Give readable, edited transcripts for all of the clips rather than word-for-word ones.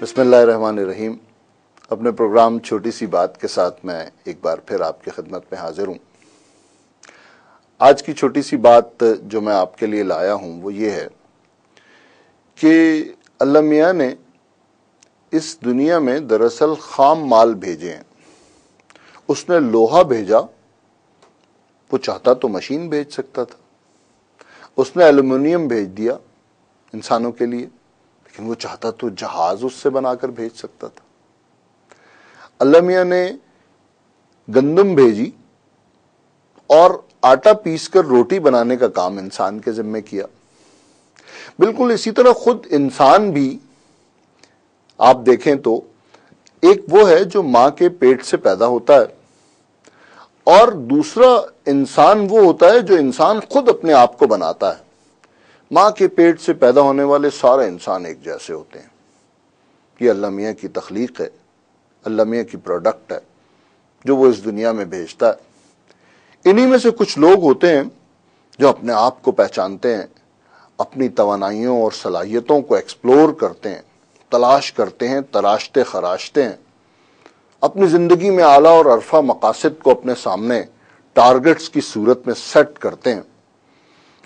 बिस्मिल्लाहिर्रहमानिर्रहीम। अपने प्रोग्राम छोटी सी बात के साथ मैं एक बार फिर आपकी खिदमत में हाजिर हूँ। आज की छोटी सी बात जो मैं आपके लिए लाया हूँ वो ये है कि अल्लाह मियाँ ने इस दुनिया में दरअसल खाम माल भेजे हैं। उसने लोहा भेजा, वो चाहता तो मशीन भेज सकता था। उसने एल्युमिनियम भेज दिया इंसानों के लिए, लेकिन वो चाहता तो जहाज उससे बनाकर भेज सकता था। अल्लाह मियाँ ने गंदम भेजी और आटा पीसकर रोटी बनाने का काम इंसान के जिम्मे किया। बिल्कुल इसी तरह खुद इंसान भी आप देखें तो एक वो है जो मां के पेट से पैदा होता है, और दूसरा इंसान वो होता है जो इंसान खुद अपने आप को बनाता है। मां के पेट से पैदा होने वाले सारे इंसान एक जैसे होते हैं। ये अल्लाह मियाँ की तख्लीक है, अल्लाह मियाँ की प्रोडक्ट है जो वो इस दुनिया में भेजता है। इन्हीं में से कुछ लोग होते हैं जो अपने आप को पहचानते हैं, अपनी तवानाइयों और सलाहियतों को एक्सप्लोर करते हैं, तलाश करते हैं, तराशते खराशते हैं, अपनी जिंदगी में आला और अरफा मकासद को अपने सामने टारगेट्स की सूरत में सेट करते हैं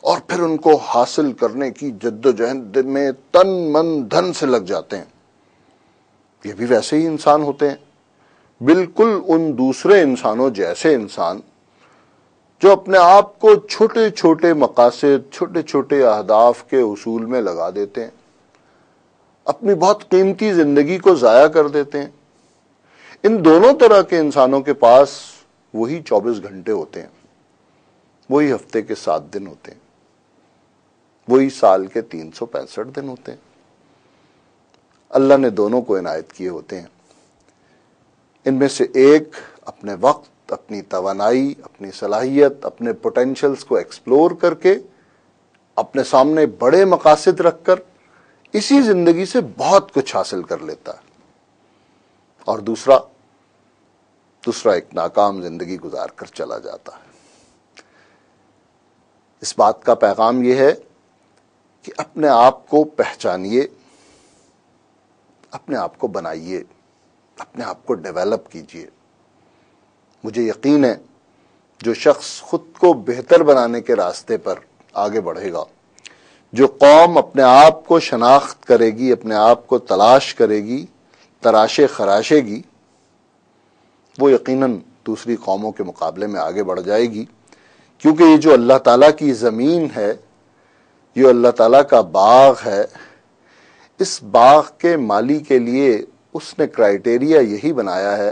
और फिर उनको हासिल करने की जद्दोजहद में तन मन धन से लग जाते हैं। ये भी वैसे ही इंसान होते हैं, बिल्कुल उन दूसरे इंसानों जैसे इंसान जो अपने आप को छोटे छोटे मकासद, छोटे छोटे अहदाफ के उसूल में लगा देते हैं, अपनी बहुत कीमती जिंदगी को जाया कर देते हैं। इन दोनों तरह के इंसानों के पास वही 24 घंटे होते हैं, वही हफ्ते के 7 दिन होते हैं, वही साल के 365 दिन होते हैं। अल्लाह ने दोनों को इनायत किए होते हैं। इनमें से एक अपने वक्त, अपनी तवानाई, अपनी सलाहियत, अपने पोटेंशियल्स को एक्सप्लोर करके अपने सामने बड़े मकासद रखकर इसी जिंदगी से बहुत कुछ हासिल कर लेता है, और दूसरा एक नाकाम जिंदगी गुजार कर चला जाता है। इस बात का पैगाम यह है कि अपने आप को पहचानिए, अपने आप को बनाइए, अपने आप को डेवलप कीजिए। मुझे यकीन है जो शख्स खुद को बेहतर बनाने के रास्ते पर आगे बढ़ेगा, जो कौम अपने आप को शनाख्त करेगी, अपने आप को तलाश करेगी, तराशे खराशेगी, वो यकीनन दूसरी कौमों के मुकाबले में आगे बढ़ जाएगी। क्योंकि ये जो अल्लाह ताला की ज़मीन है, ये अल्लाह ताला का बाग है, इस बाग के माली के लिए उसने क्राइटेरिया यही बनाया है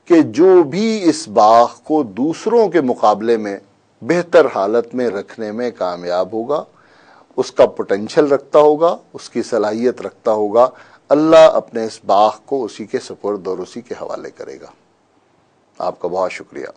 कि जो भी इस बाग को दूसरों के मुकाबले में बेहतर हालत में रखने में कामयाब होगा, उसका पोटेंशियल रखता होगा, उसकी सलाहियत रखता होगा, अल्लाह अपने इस बाग को उसी के सुपुर्द और उसी के हवाले करेगा। आपका बहुत शुक्रिया।